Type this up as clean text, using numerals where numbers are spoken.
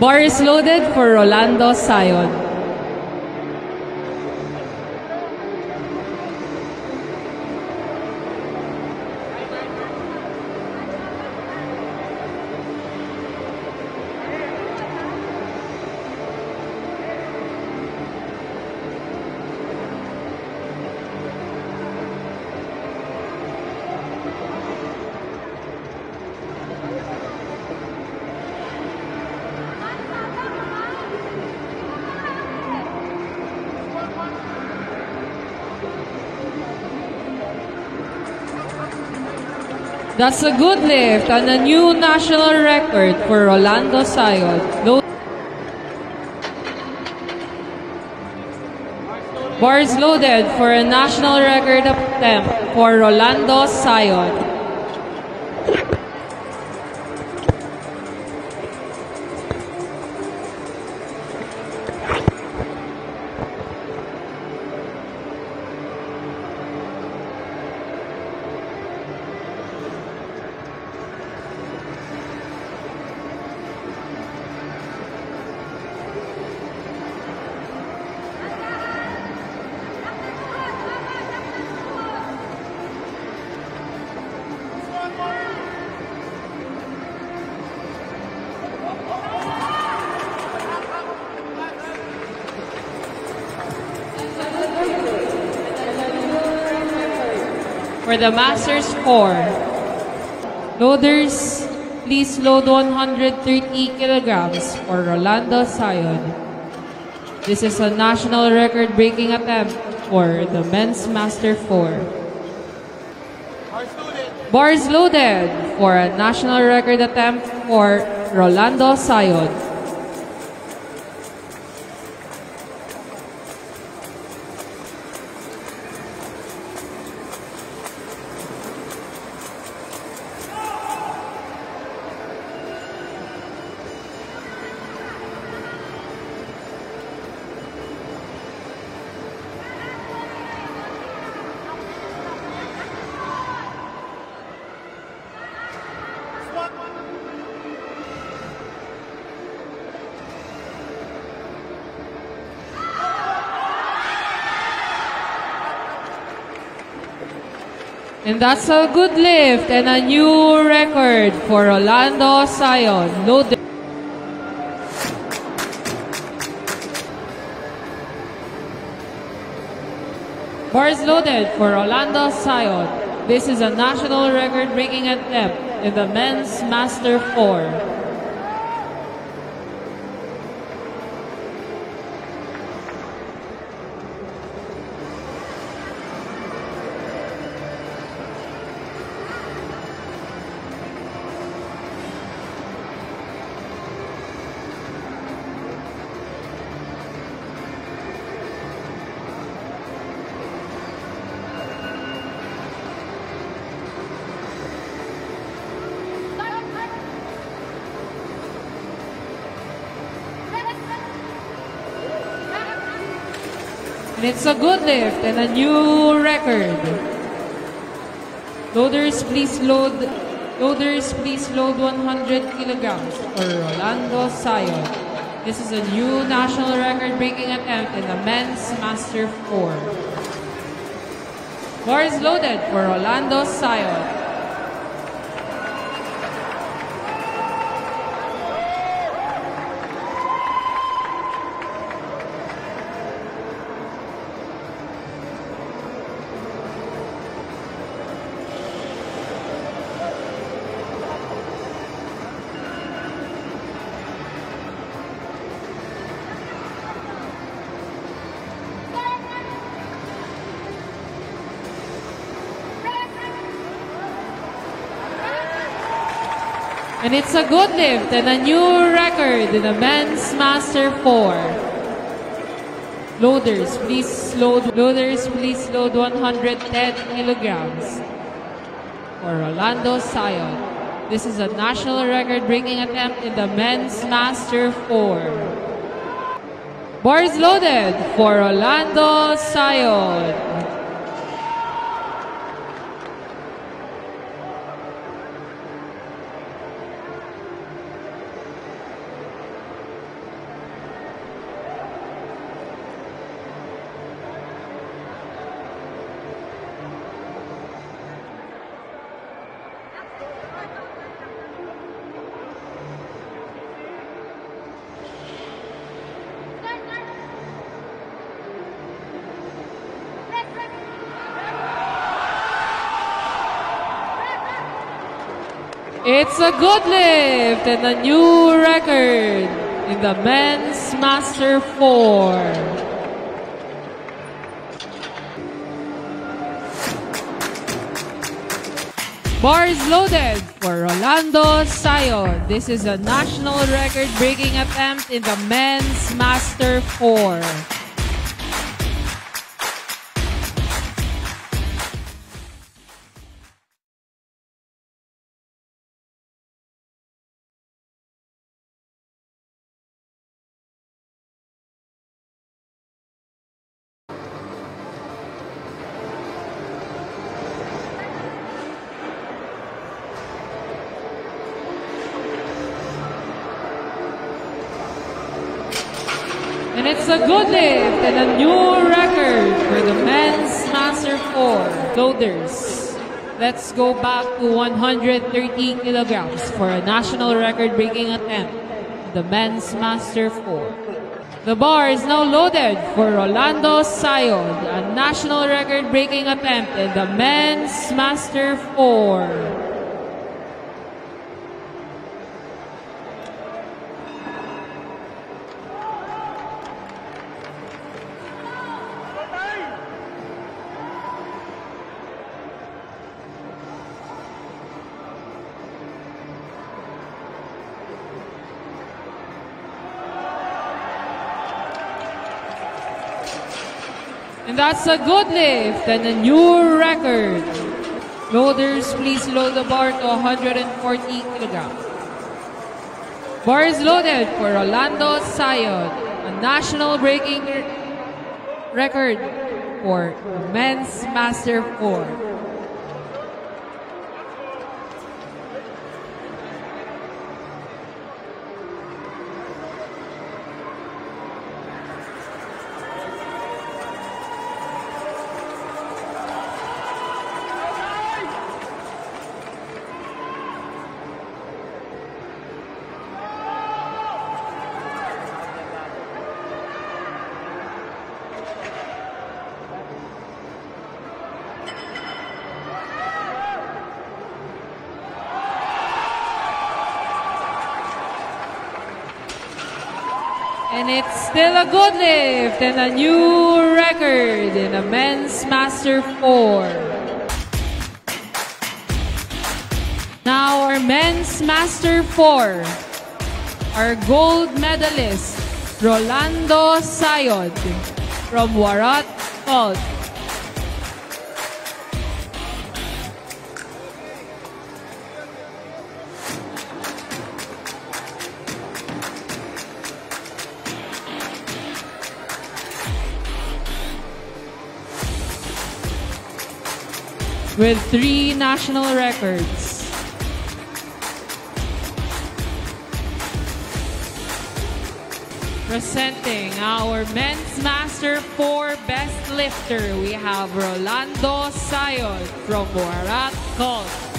Bar is loaded for Rolando Sion. That's a good lift and a new national record for Rolando Sion. Bars loaded for a national record attempt for Rolando Sion. For the Masters 4, loaders, please load 130 kilograms for Rolando Sion. This is a national record-breaking attempt for the Men's Master 4. Bars loaded for a national record attempt for Rolando Sion. And that's a good lift and a new record for Rolando Sion. Loaded. Bars loaded for Rolando Sion. This is a national record-breaking attempt in the Men's Master 4. And it's a good lift and a new record. Loaders, please load 100 kilograms for Rolando Sion. This is a new national record-breaking attempt in the Men's Master 4. Bars loaded for Rolando Sion. And it's a good lift and a new record in the Men's Master 4. Loaders, please load 110 kilograms for Rolando Sion. This is a national record-breaking attempt in the Men's Master 4. Bars loaded for Rolando Sion. It's a good lift and a new record in the men's Master 4. Bars loaded for Rolando Sayon. This is a national record-breaking attempt in the men's Master 4. And it's a good lift and a new record for the men's Master 4 loaders. Let's go back to 130 kilograms for a national record-breaking attempt, the men's Master 4. The bar is now loaded for Rolando Sayon, a national record-breaking attempt in the men's Master 4. And that's a good lift and a new record. Loaders, please load the bar to 140 kilograms. Bar is loaded for Rolando Sayon, a national breaking record for men's Master 4. And it's still a good lift and a new record in the men's Master 4. Now our men's Master 4, our gold medalist, Rolando Sayon from Warat, Calt. With 3 national records. Presenting our men's Master 4 best lifter, we have Rolando Sayon from Warat, Calt.